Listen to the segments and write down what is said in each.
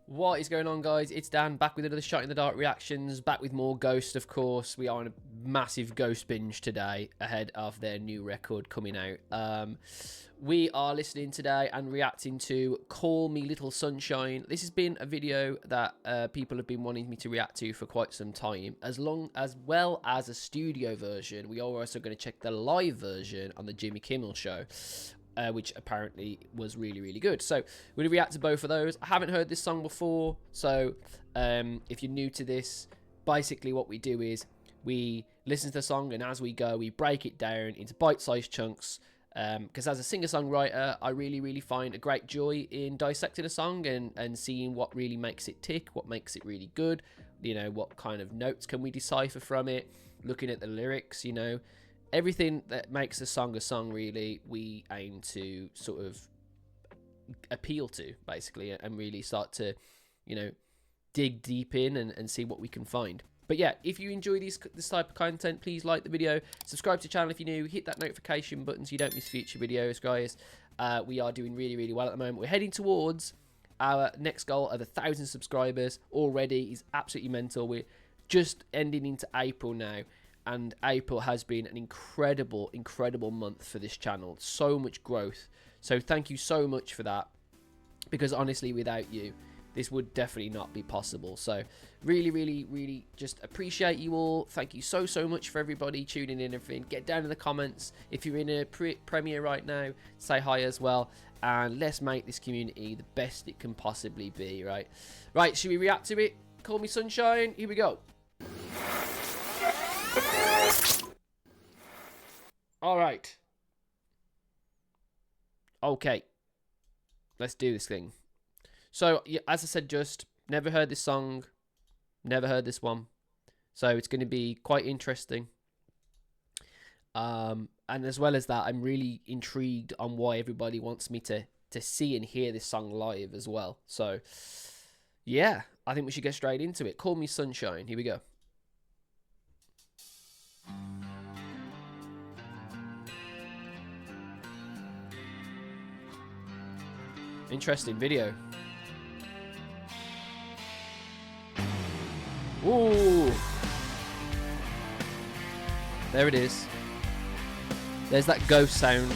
What is going on, guys? It's Dan, back with another Shot in the Dark reactions, back with more Ghost, of course. We are on a massive Ghost binge today, ahead of their new record coming out. We are listening today and reacting to Call Me Little Sunshine. This has been a video that people have been wanting me to react to for quite some time, as well as a studio version. We are also going to check the live version on the Jimmy Kimmel show. Which apparently was really, really good. So we're going to react to both of those. I haven't heard this song before, so if you're new to this, basically what we do is we listen to the song, and as we go, we break it down into bite-sized chunks. Because as a singer-songwriter, I really, really find a great joy in dissecting a song and seeing what really makes it tick, what makes it really good, you know, what kind of notes can we decipher from it, looking at the lyrics, you know. Everything that makes a song, really, we aim to sort of appeal to, basically, and really start to, you know, dig deep in and see what we can find. But yeah, if you enjoy this type of content, please like the video, subscribe to the channel if you're new, hit that notification button so you don't miss future videos, guys. We are doing really, really well at the moment. We're heading towards our next goal of 1,000 subscribers already. Is absolutely mental. We're just ending into April now. And April has been an incredible, incredible month for this channel. So much growth. So thank you so much for that. Because honestly, without you, this would definitely not be possible. So really, really, really just appreciate you all. Thank you so, so much for everybody tuning in and everything. Get down in the comments. If you're in a premiere right now, say hi as well. And let's make this community the best it can possibly be, right? Right, should we react to it? Call Me Sunshine. Here we go. All right. Okay. Let's do this thing. So, yeah, as I said, just never heard this song. Never heard this one. So it's going to be quite interesting. And as well as that, I'm really intrigued on why everybody wants me to see and hear this song live as well. So, yeah, I think we should get straight into it. Call Me Sunshine. Here we go. Interesting video. Ooh. There it is. There's that ghost sound.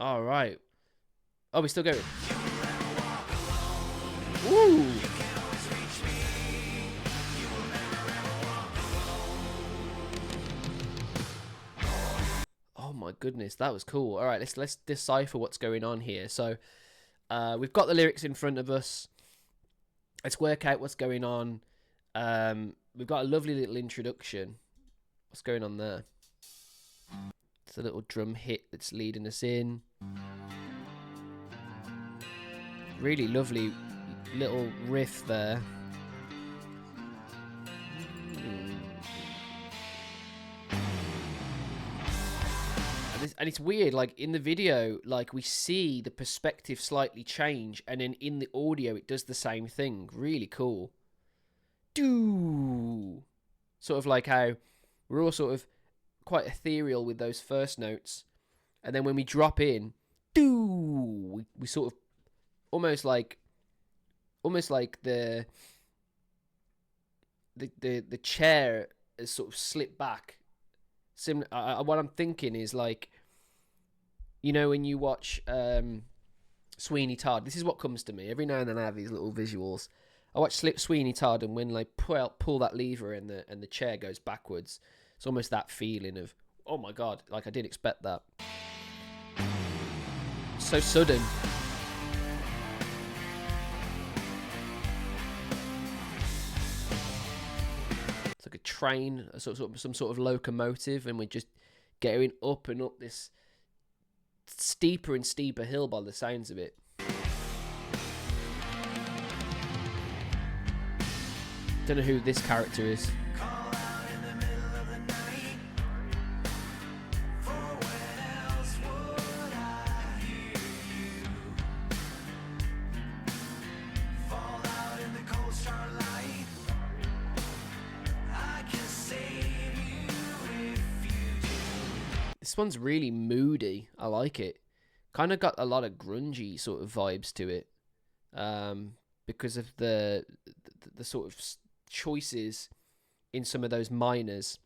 All right. Oh, we're still going. Woo! Oh my goodness, that was cool. All right, let's decipher what's going on here. So, we've got the lyrics in front of us. Let's work out what's going on. We've got a lovely little introduction. What's going on there? It's a little drum hit that's leading us in. Really lovely little riff there. And it's weird, like in the video, like we see the perspective slightly change, and then in the audio it does the same thing. Really cool. Do sort of like how we're all sort of quite ethereal with those first notes, and then when we drop in, we sort of almost like the chair is sort of slipped back. What I'm thinking is, like, you know, when you watch Sweeney Todd, this is what comes to me every now and then. I have these little visuals. I watch Sweeney Todd, and when like pull that lever and the chair goes backwards, it's almost that feeling of, oh my god, like I didn't expect that. So sudden. It's like a train, some sort of locomotive, and we're just going up and up this steeper and steeper hill by the sounds of it. Don't know who this character is. This one's really moody. I like it. Kind of got a lot of grungy sort of vibes to it, because of the sort of choices in some of those minors.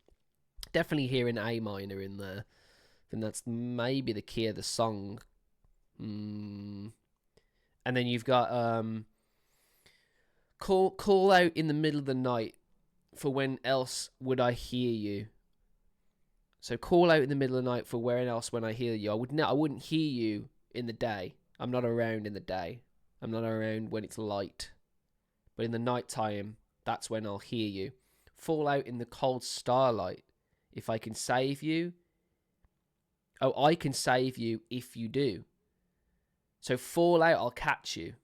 Definitely hearing A minor in there. I think that's maybe the key of the song. And then you've got call out in the middle of the night, for when else would I hear you. So call out in the middle of the night, for where else when I hear you. I wouldn't hear you in the day. I'm not around in the day. I'm not around when it's light. But in the night time, that's when I'll hear you. Fall out in the cold starlight, if I can save you. Oh, I can save you if you do. So fall out, I'll catch you.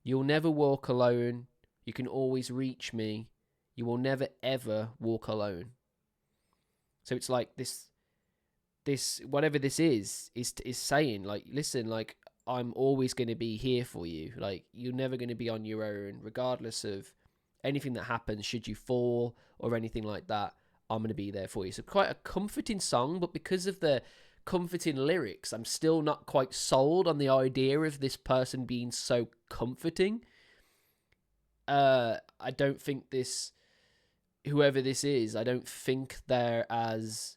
You'll never walk alone. You can always reach me. You will never ever walk alone. So it's like this whatever this is saying, like, listen, like, I'm always going to be here for you. Like, you're never going to be on your own, regardless of anything that happens. Should you fall or anything like that, I'm going to be there for you. So quite a comforting song, but because of the comforting lyrics, I'm still not quite sold on the idea of this person being so comforting. I don't think whoever this is, I don't think they're as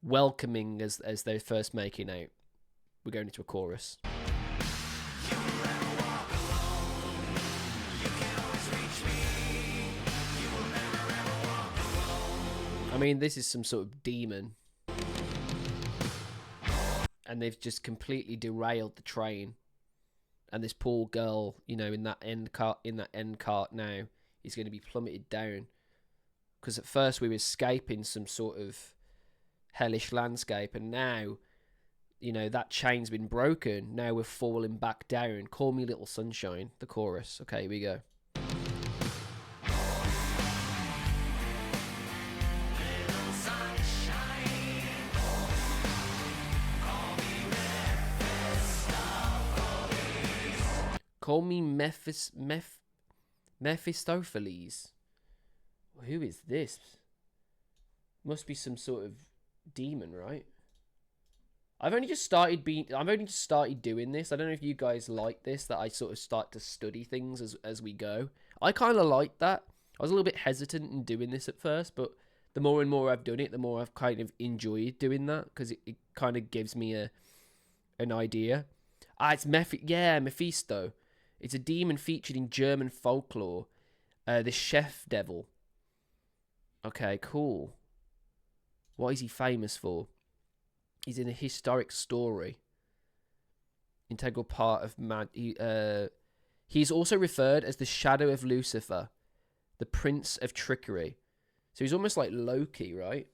welcoming as they're first making out. We're going into a chorus. I mean, this is some sort of demon. And they've just completely derailed the train. And this poor girl, you know, in that end cart now, is going to be plummeted down. Because at first we were escaping some sort of hellish landscape, and now, you know, that chain's been broken. Now we're falling back down. Call me little sunshine, the chorus. Okay, here we go. Call me Mephistopheles. Who is this? Must be some sort of demon, right? I've only just started doing this. I don't know if you guys like this, that I sort of start to study things as we go. I kind of like that. I was a little bit hesitant in doing this at first, but the more and more I've done it, the more I've kind of enjoyed doing that, because it kind of gives me an idea. It's Mephisto. It's a demon featured in German folklore. The chef devil. Okay, cool. What is he famous for? He's in a historic story. Integral part of he's also referred as the shadow of Lucifer, the prince of trickery. So he's almost like Loki, right?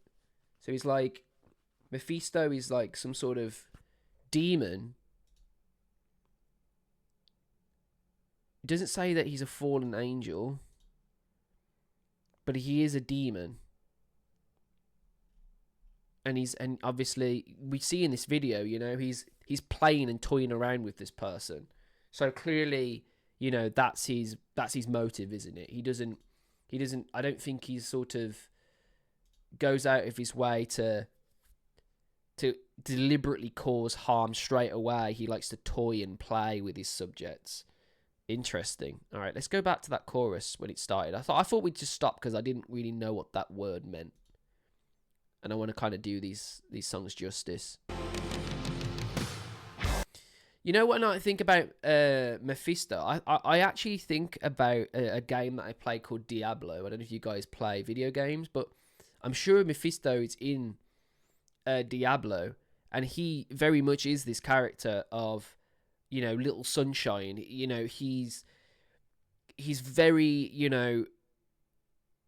So he's like, Mephisto is like some sort of demon. It doesn't say that he's a fallen angel, but he is a demon. And obviously we see in this video, you know, he's playing and toying around with this person. So clearly, you know, that's his motive, isn't it? He doesn't I don't think he sort of goes out of his way to deliberately cause harm straight away. He likes to toy and play with his subjects. Interesting. All right, let's go back to that chorus when it started. I thought we'd just stop because I didn't really know what that word meant, and I want to kind of do these songs justice. You know, when I think about Mephisto, I actually think about a game that I play called Diablo. I don't know if you guys play video games, but I'm sure Mephisto is in Diablo, and he very much is this character of, you know, little sunshine. You know, he's very, you know,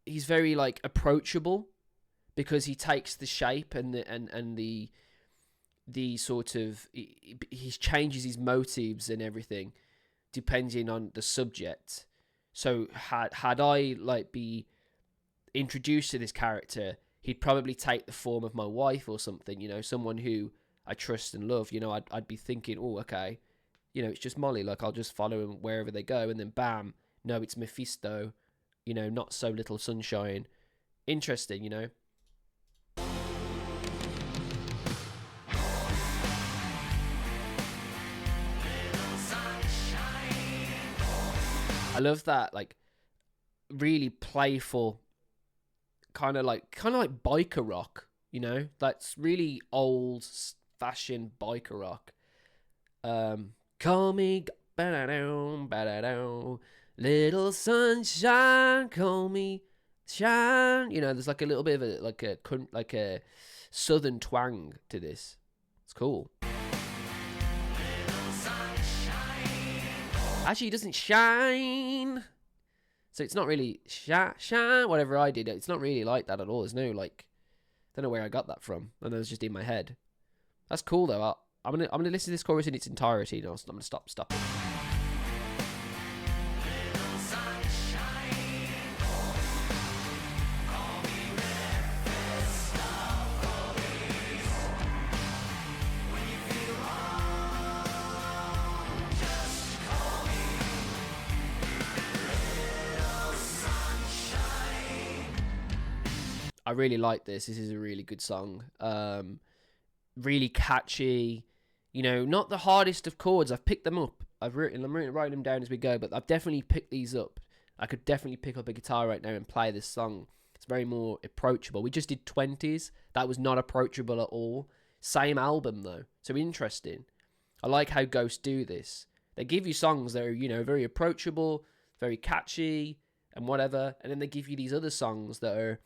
he's very like approachable, because he takes the shape and the sort of, he changes his motives and everything depending on the subject. So had I like be introduced to this character, he'd probably take the form of my wife or something, you know, someone who I trust and love. You know, I'd be thinking, oh, okay, you know, it's just Molly. Like, I'll just follow him wherever they go. And then bam, no, it's Mephisto, you know, not so little sunshine. Interesting, you know. I love that, like, really playful, kind of like biker rock, you know. That's really old fashioned biker rock. Call me little sunshine, call me shine. You know, there's like a little bit of a like a southern twang to this. It's cool. Actually, it doesn't shine. So it's not really shine, whatever I did. It's not really like that at all. There's no, like, I don't know where I got that from. I know it's just in my head. That's cool though. I'm gonna listen to this chorus in its entirety. And I'm gonna stop it. I really like this. This is a really good song. Really catchy. You know, not the hardest of chords. I've picked them up. I'm writing them down as we go, but I've definitely picked these up. I could definitely pick up a guitar right now and play this song. It's very more approachable. We just did 20s. That was not approachable at all. Same album though. So interesting. I like how Ghost do this. They give you songs that are, you know, very approachable, very catchy, and whatever. And then they give you these other songs that are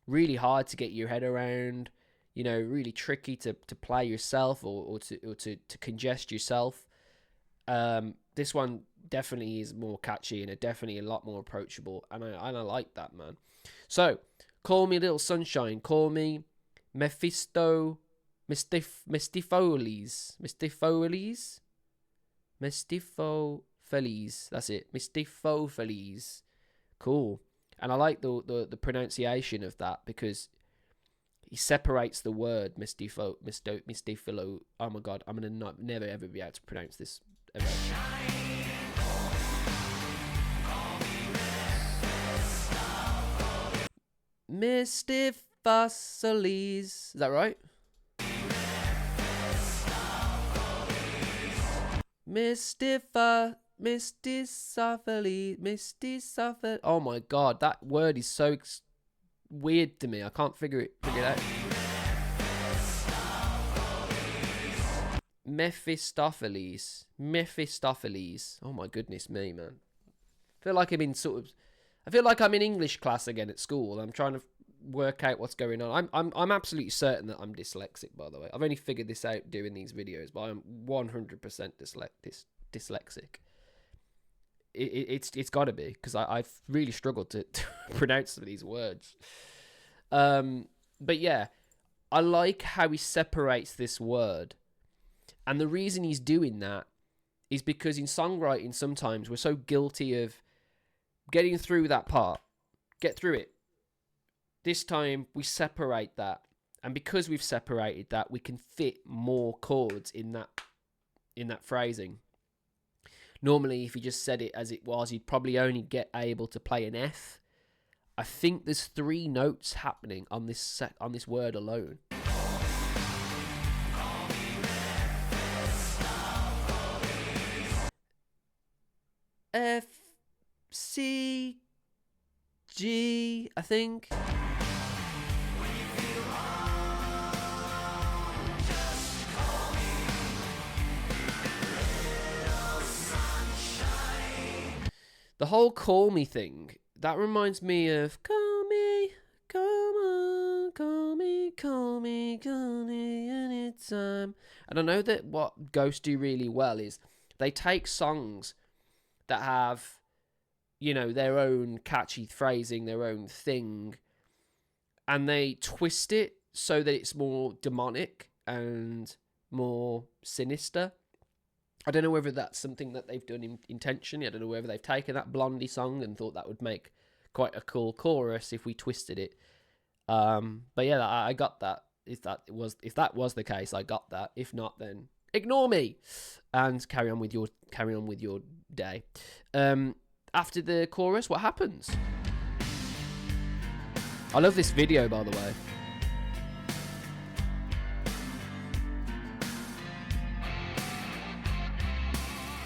really hard to get your head around, you know, really tricky to play yourself or to congest yourself. This one definitely is more catchy and definitely a lot more approachable, and I like that, man. So, call me Little Sunshine, call me Mephisto, Mystifolies, that's it, Mystifolies. Cool. And I like the pronunciation of that because he separates the word mystifilo. Oh my god, I'm gonna never ever be able to pronounce this ever. Mystifolies. Is that right? Mystifolies. Oh my god, that word is so weird to me. I can't figure it out. Mephistopheles. Oh my goodness me, man. I feel like I'm in English class again at school. I'm trying to work out what's going on. I'm absolutely certain that I'm dyslexic, by the way. I've only figured this out doing these videos, but I'm 100% dyslexic. It's got to be, because I've really struggled to pronounce some of these words. But yeah, I like how he separates this word. And the reason he's doing that is because in songwriting, sometimes we're so guilty of getting through that part. Get through it. This time, we separate that. And because we've separated that, we can fit more chords in that phrasing. Normally, if you just said it as it was, you'd probably only get able to play an F. I think there's 3 notes happening on this word alone. F, C, G, I think. The whole call me thing, that reminds me of call me, come on, call me anytime. And I know that what Ghost do really well is they take songs that have, you know, their own catchy phrasing, their own thing, and they twist it so that it's more demonic and more sinister. I don't know whether that's something that they've done intentionally. I don't know whether they've taken that Blondie song and thought that would make quite a cool chorus if we twisted it. But yeah, I got that. If that was the case, I got that. If not, then ignore me and carry on with your day. After the chorus, what happens? I love this video, by the way.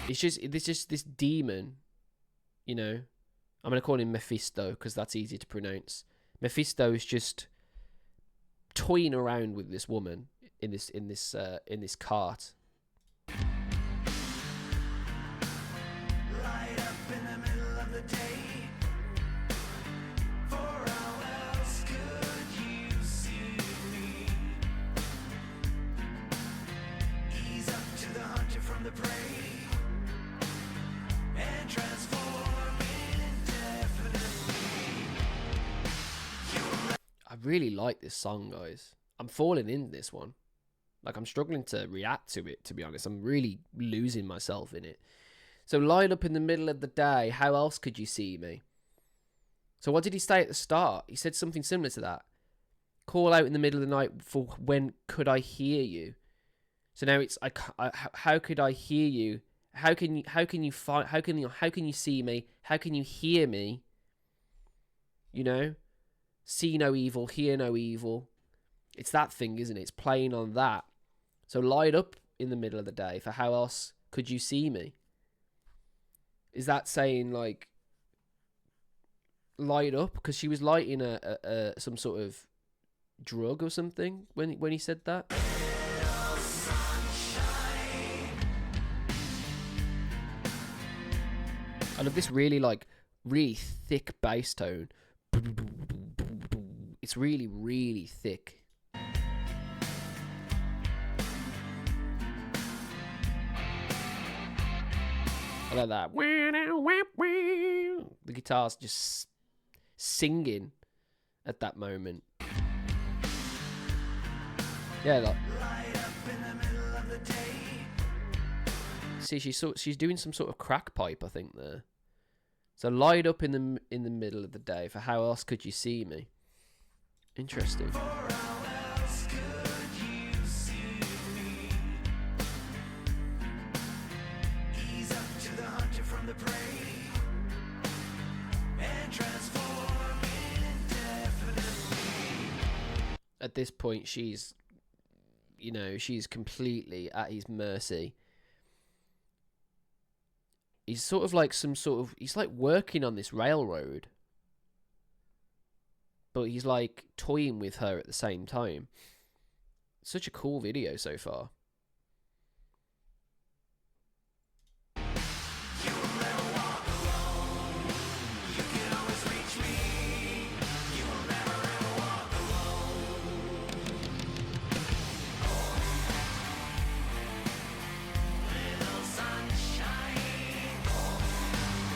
It's just this demon, you know. I'm gonna call him Mephisto because that's easy to pronounce. Mephisto is just toying around with this woman in this cart. Light up in the middle of the day. For how else could you see me? Ease up to the hunter from the prey. And transform indefinitely. I really like this song, guys. I'm falling in this one. Like, I'm struggling to react to it, to be honest. I'm really losing myself in it. So, light up in the middle of the day. How else could you see me? So, what did he say at the start? He said something similar to that. Call out in the middle of the night for when could I hear you? So now it's how could I hear you? How can you see me? How can you hear me? You know? See no evil, hear no evil. It's that thing, isn't it? It's playing on that. So light up in the middle of the day, for how else could you see me? Is that saying, like, light up? Because she was lighting some sort of drug or something when he said that. I love this really thick bass tone. It's really, really thick. I like that. The guitar's just singing at that moment. Yeah, like. See, she's doing some sort of crack pipe, I think, there. So light up in the middle of the day, for how else could you see me? Interesting. Ease up to the hunter from the prey and transform indefinitely. At this point, she's completely at his mercy. He's sort of like he's like working on this railroad. But he's like toying with her at the same time. Such a cool video so far.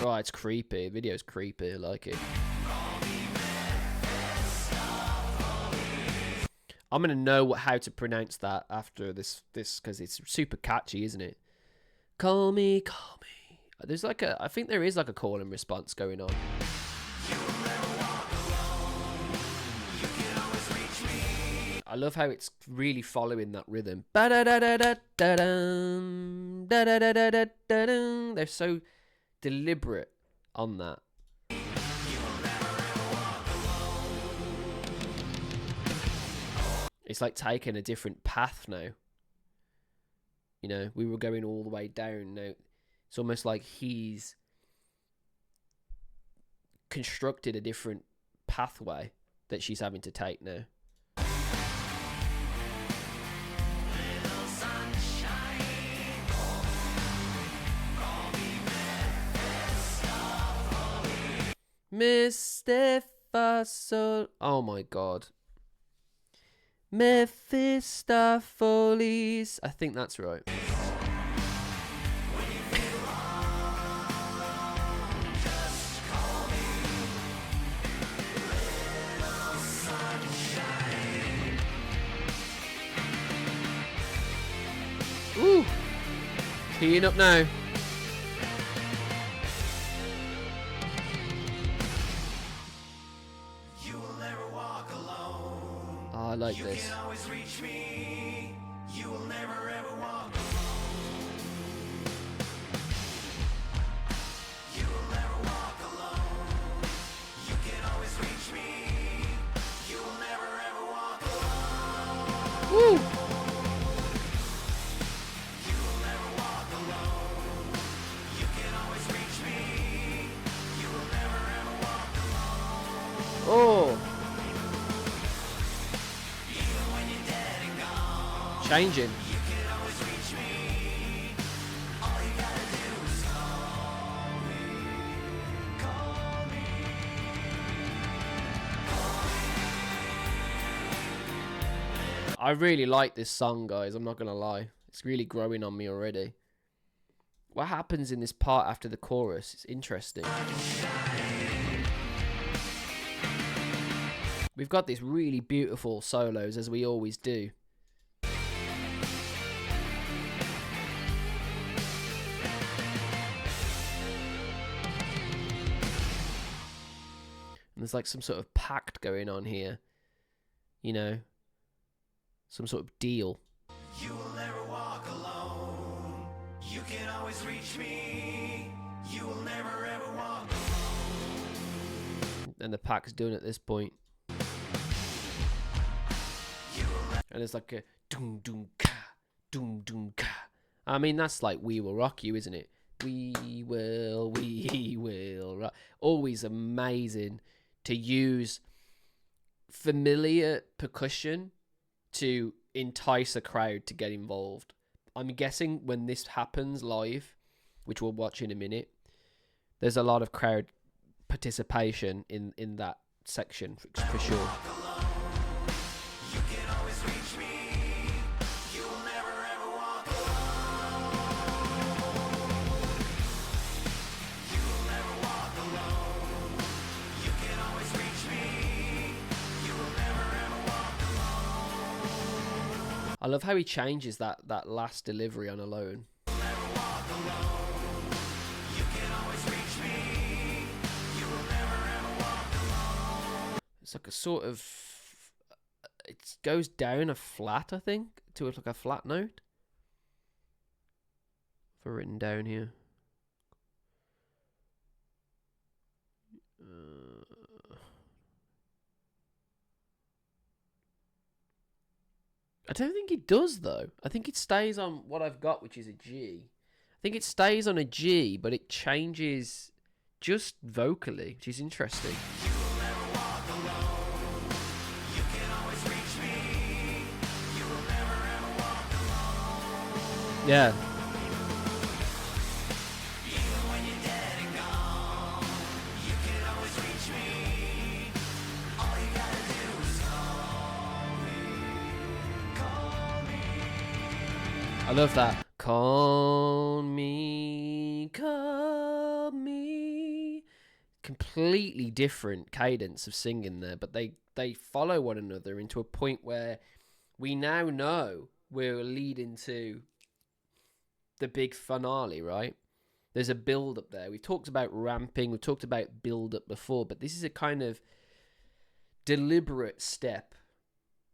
Right, it's creepy. The video's creepy. I like it. I'm gonna know how to pronounce that after this because it's super catchy, isn't it? Call me, call me. There's I think there is like a call and response going on. I love how it's really following that rhythm. They're so deliberate on that. It's like taking a different path now. You know, we were going all the way down. Now it's almost like he's constructed a different pathway that she's having to take now. Mephisto. Oh my god. Mephistopheles. I think that's right. Ooh. Keying up now. You will never walk alone. Oh, I like You this. can always reach me. You will never ever walk You will never walk alone. You can always reach me. You will never ever walk alone. Woo! You will never walk alone. You can always reach me. You will never ever walk alone. Oh, Even when you're dead and gone, changing. you can always reach me. All you gotta do is call me. Call me. I really like this song, guys. I'm not gonna lie. It's really growing on me already. What happens in this part after the chorus? It's interesting. We've got these really beautiful solos, as we always do. And there's like some sort of pact going on here. You know? Some sort of deal. You will never walk alone. You can always reach me. You will never ever walk And the pact's done at this point. And it's like a doom doom ka, doom doom ka. I mean, that's like We Will Rock You, isn't it? We will rock. Always amazing to use familiar percussion to entice a crowd to get involved. I'm guessing when this happens live, which we'll watch in a minute, there's a lot of crowd participation in that section for sure. You can always reach me. You will never ever walk alone. You will never walk alone. You can always reach me. You will never ever walk alone. I love how he changes that last delivery on Alone. Never walk alone. You can always reach me. You will never ever walk alone. It's like a sort of... It goes down a flat, I think, to like a flat note. For written down here. I don't think it does, though. I think it stays on what I've got, which is a G. I think it stays on a G, but it changes just vocally, which is interesting. You will never walk alone. You can always reach me. You will never ever walk alone. Yeah. Even when you're dead and gone, you can always reach me. All you gotta do is call me. Call me. I love that. Call me, call me. Completely different cadence of singing there, but they follow one another into a point where we now know we're leading to the big finale, right? There's a build up there. We've talked about ramping, we've talked about build up before, but this is a kind of deliberate step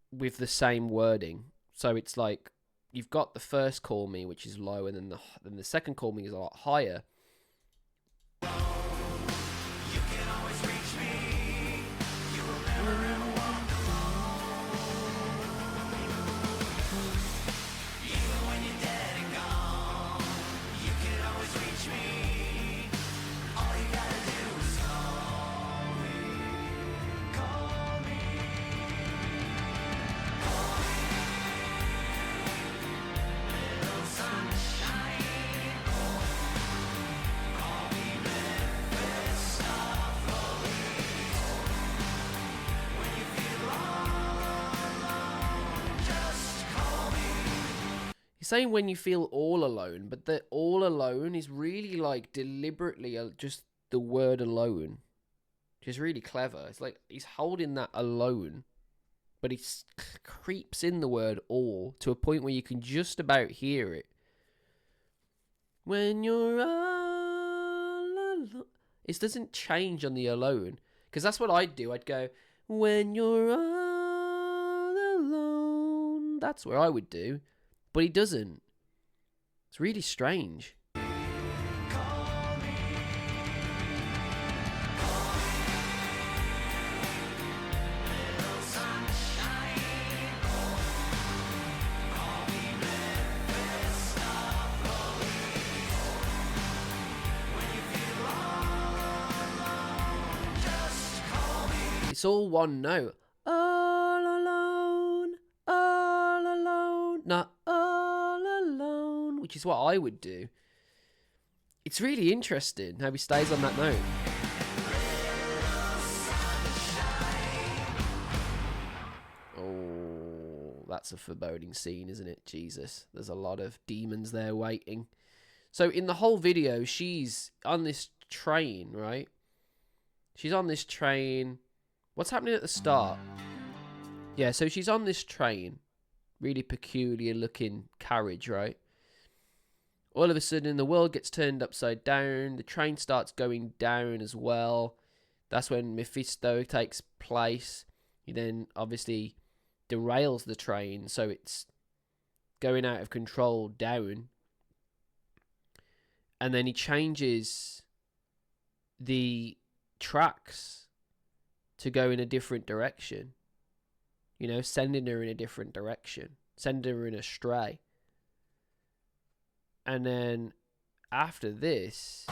with the same wording. So it's like you've got the first Call Me, which is low, and then the second Call Me is a lot higher. You can always reach me. You will never ever walk alone. Even when you're dead and gone, you can always reach me. All you gotta do is call me. Call me. Little sunshine. Call me Memphis when you feel all alone. Just call me. He's saying when you feel all alone, but the all alone is really like deliberately just the word alone, which is really clever. It's like he's holding that alone, but he creeps in the word all to a point where you can just about hear it. When you're all alone. It doesn't change on the alone. Because that's what I'd do. I'd go, when you're all alone. That's where I would do. But he doesn't. It's really strange. It's all one note. All alone, not all alone, which is what I would do. It's really interesting how he stays on that note. Oh, that's a foreboding scene, isn't it? Jesus, there's a lot of demons there waiting. So in the whole video, she's on this train, right? She's on this train. What's happening at the start? Yeah, so she's on this train. Really peculiar looking carriage, right? All of a sudden, the world gets turned upside down. The train starts going down as well. That's when Mephisto takes place. He then obviously derails the train, so it's going out of control down. And then he changes the tracks to go in a different direction, you know, sending her in a different direction, sending her in astray. And then after this,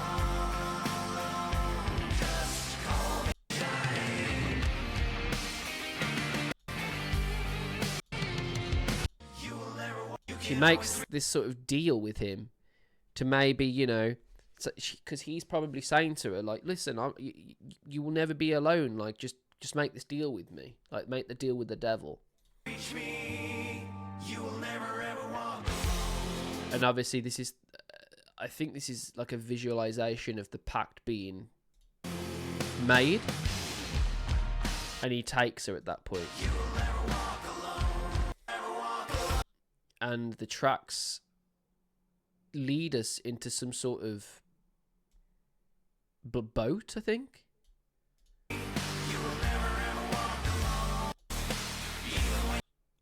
she makes this sort of deal with him to maybe, you know, because he's probably saying to her, like, listen, you will never be alone. Like, just make this deal with me. Like, make the deal with the devil. Reach me, you will never ever walk. And obviously, this is, I think this is like a visualization of the pact being made. And he takes her at that point. You will never walk alone, never walk alone. And the tracks lead us into some sort of boat, I think.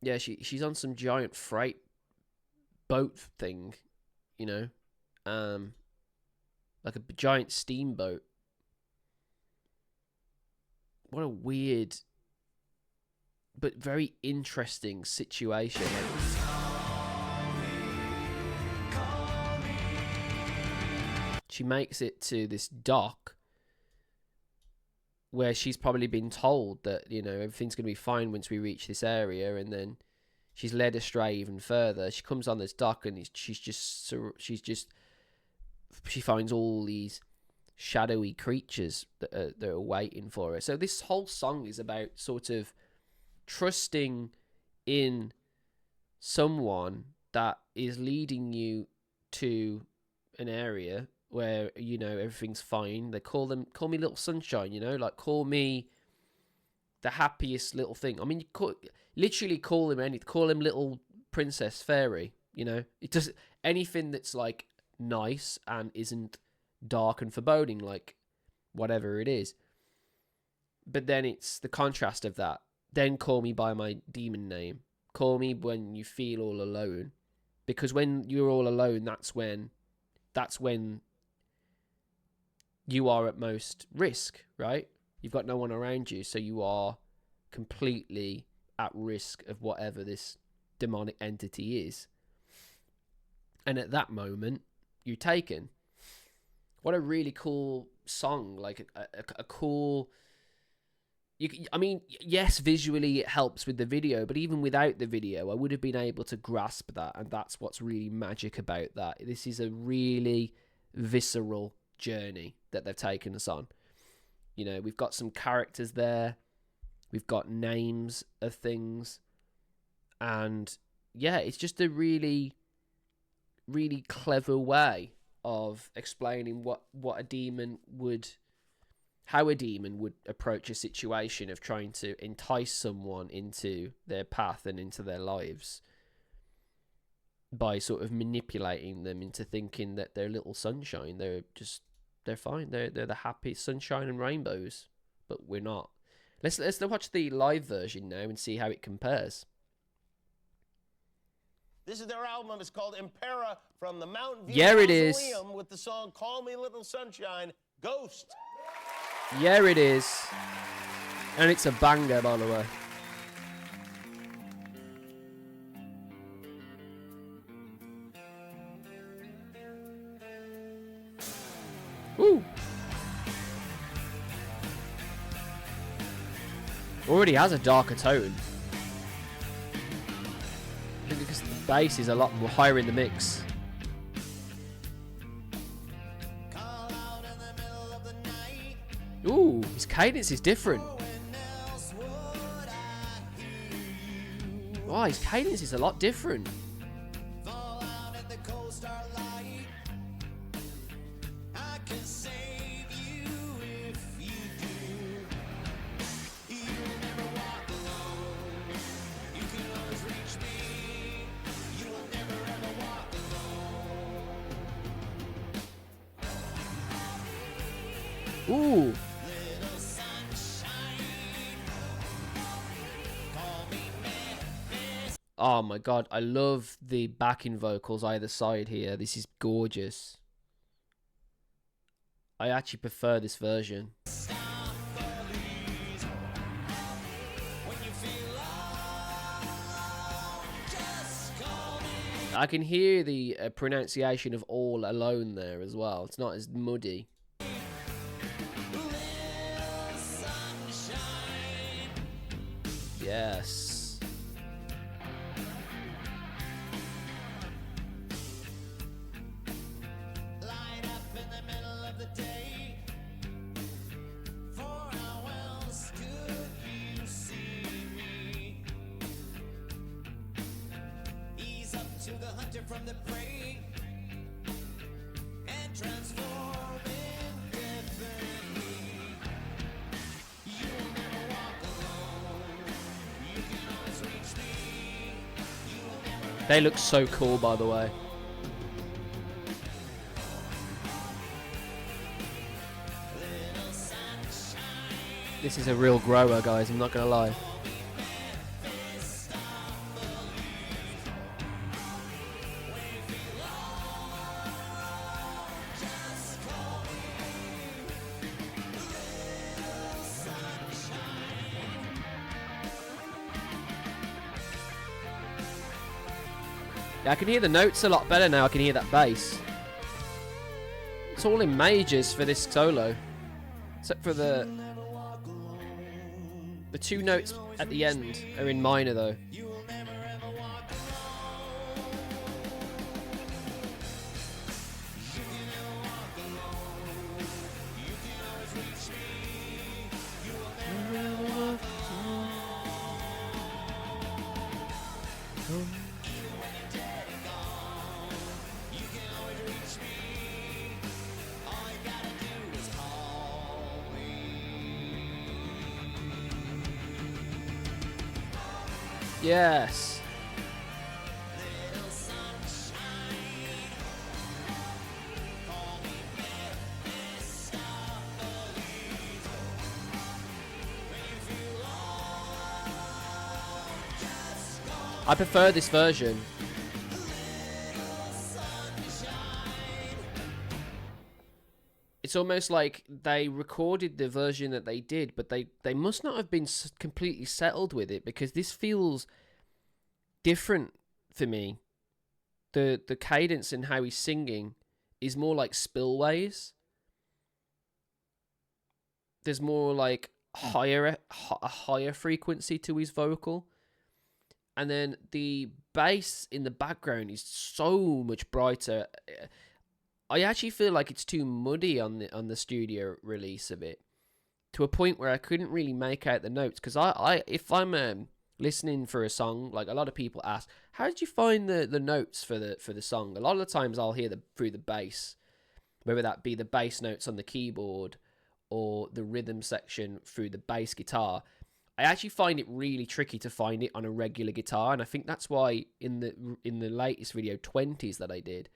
Yeah, she's on some giant freight boat thing, you know, like a giant steamboat. What a weird but very interesting situation. She makes it to this dock where she's probably been told that, you know, everything's going to be fine once we reach this area, and then she's led astray even further. She comes on this dock and she finds all these shadowy creatures that are waiting for her. So this whole song is about sort of trusting in someone that is leading you to an area where, you know, everything's fine. They call me Little Sunshine, you know, like, call me the happiest little thing. I mean, you literally call him anything. Call him Little Princess Fairy, you know. It does anything that's like nice and isn't dark and foreboding, like whatever it is. But then it's the contrast of that. Then call me by my demon name. Call me when you feel all alone, because when you're all alone, that's when you are at most risk, right? You've got no one around you, so you are completely at risk of whatever this demonic entity is. And at that moment, you're taken. What a really cool song. Like a cool... I mean, yes, visually it helps with the video, but even without the video, I would have been able to grasp that, and that's what's really magic about that. This is a really visceral journey that they've taken us on. You know, we've got some characters there, we've got names of things, and yeah, it's just a really, really clever way of explaining what a demon would... how a demon would approach a situation of trying to entice someone into their path and into their lives. by sort of manipulating them into thinking that they're little sunshine. They're fine. They're the happy sunshine and rainbows, but we're not. Let's watch the live version now and see how it compares. This is their album. It's called Impera from the Mountain View Yeah, it is. Mausoleum with the song Call Me Little Sunshine, Ghost. Yeah, it is. And it's a banger, by the way. Woo! Already has a darker tone. I think because the bass is a lot more higher in the mix. Ooh, his cadence is different. Oh, his cadence is a lot different. Ooh. Oh my god, I love the backing vocals either side here. This is gorgeous. I actually prefer this version. I can hear the pronunciation of all alone there as well. It's not as muddy. Yes. Light up in the middle of the day. For how else could you see me? Ease up to the hunter from the prey and transform indifferently. You will never walk alone. You can always reach me. You will never. They look so cool, by the way. This is a real grower, guys. I'm not gonna lie. Yeah, I can hear the notes a lot better now. I can hear that bass. It's all in majors for this solo, except for the two notes at the end are in minor though. Yes. I prefer this version. It's almost like they recorded the version that they did, but they must not have been completely settled with it, because this feels different for me. The cadence and how he's singing is more like spillways. There's more like a higher frequency to his vocal. And then the bass in the background is so much brighter. I actually feel like it's too muddy on the studio release of it, to a point where I couldn't really make out the notes. Because if I'm listening for a song, like a lot of people ask, how did you find the notes for the song? A lot of the times I'll hear through the bass, whether that be the bass notes on the keyboard or the rhythm section through the bass guitar. I actually find it really tricky to find it on a regular guitar, and I think that's why in the latest video 20s that I did,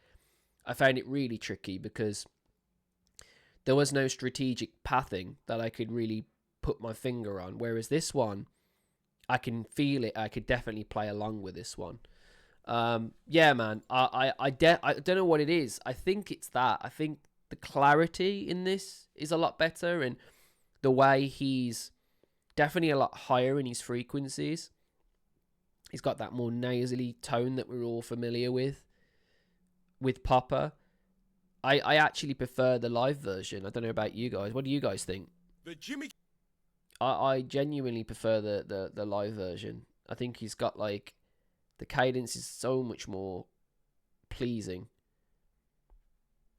I found it really tricky because there was no strategic pathing that I could really put my finger on, whereas this one, I can feel it. I could definitely play along with this one. Yeah, man. I don't know what it is. I think it's that. I think the clarity in this is a lot better, and the way he's definitely a lot higher in his frequencies. He's got that more nasally tone that we're all familiar with Popper. I actually prefer the live version. I don't know about you guys. What do you guys think? I genuinely prefer the live version. I think he's got like the cadence is so much more pleasing.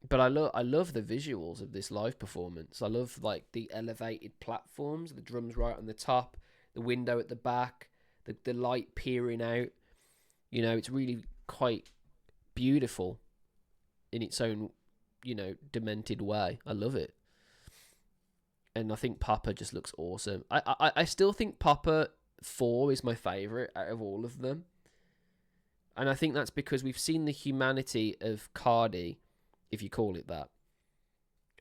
But I love the visuals of this live performance. I love like the elevated platforms, the drums right on the top, the window at the back, the light peering out. You know, it's really quite beautiful in its own, you know, demented way. I love it. And I think Popper just looks awesome. I still think Popper 4 is my favourite out of all of them. And I think that's because we've seen the humanity of Cardi, if you call it that,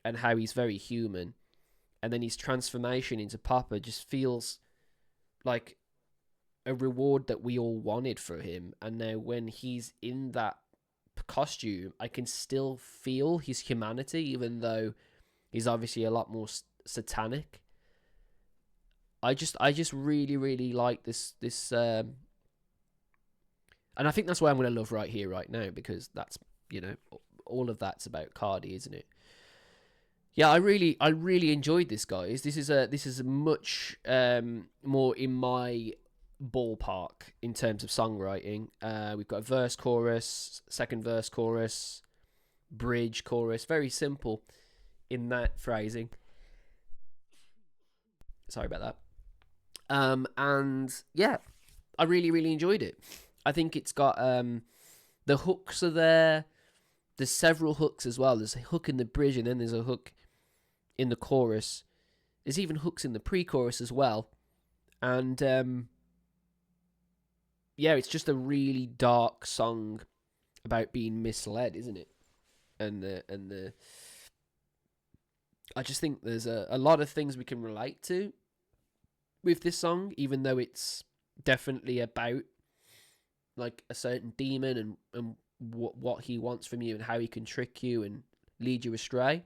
and how he's very human. And then his transformation into Popper just feels like a reward that we all wanted for him. And now when he's in that costume, I can still feel his humanity, even though he's obviously a lot more satanic. I just really like this and I think that's why I'm going to love Right Here, Right Now, because that's, you know, all of that's about Cardi, isn't it? Yeah, I really enjoyed this, guys. This is much more in my ballpark in terms of songwriting. We've got a verse, chorus, second verse, chorus, bridge, chorus. Very simple in that phrasing. Sorry about that. And yeah, I really enjoyed it. I think it's got the hooks are there. There's several hooks as well. There's a hook in the bridge, and then there's a hook in the chorus. There's even hooks in the pre-chorus as well. And yeah, it's just a really dark song about being misled, isn't it? And I just think there's a lot of things we can relate to with this song, even though it's definitely about like a certain demon and what he wants from you and how he can trick you and lead you astray.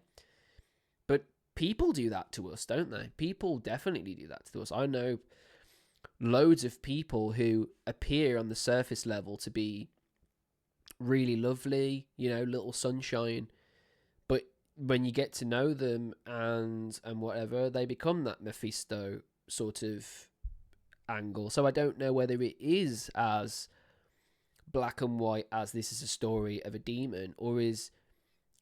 But people do that to us, don't they? People definitely do that to us. I know loads of people who appear on the surface level to be really lovely, you know, little sunshine, but when you get to know them and whatever, they become that Mephisto sort of angle. So I don't know whether it is as black and white as this is a story of a demon, or is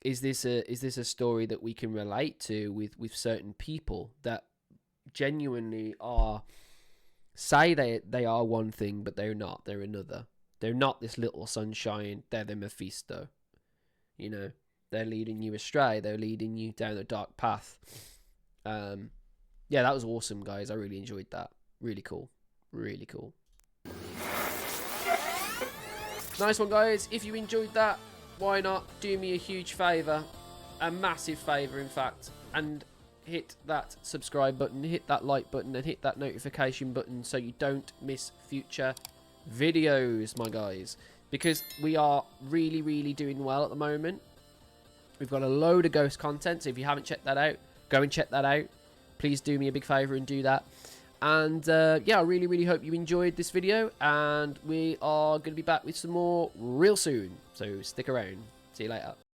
this a story that we can relate to with certain people that genuinely are say they are one thing, but they're not. They're another. They're not this little sunshine. They're the Mephisto. You know, they're leading you astray. They're leading you down a dark path. Yeah, that was awesome, guys. I really enjoyed that. Really cool. Really cool. Nice one, guys. If you enjoyed that, why not do me a huge favour, a massive favour, in fact, and hit that subscribe button, hit that like button, and hit that notification button so you don't miss future videos, my guys, because we are really doing well at the moment. We've got a load of ghost content, so if you haven't checked that out, go and check that out. Please do me a big favour and do that. And yeah, I really hope you enjoyed this video, and we are going to be back with some more real soon, so stick around. See you later.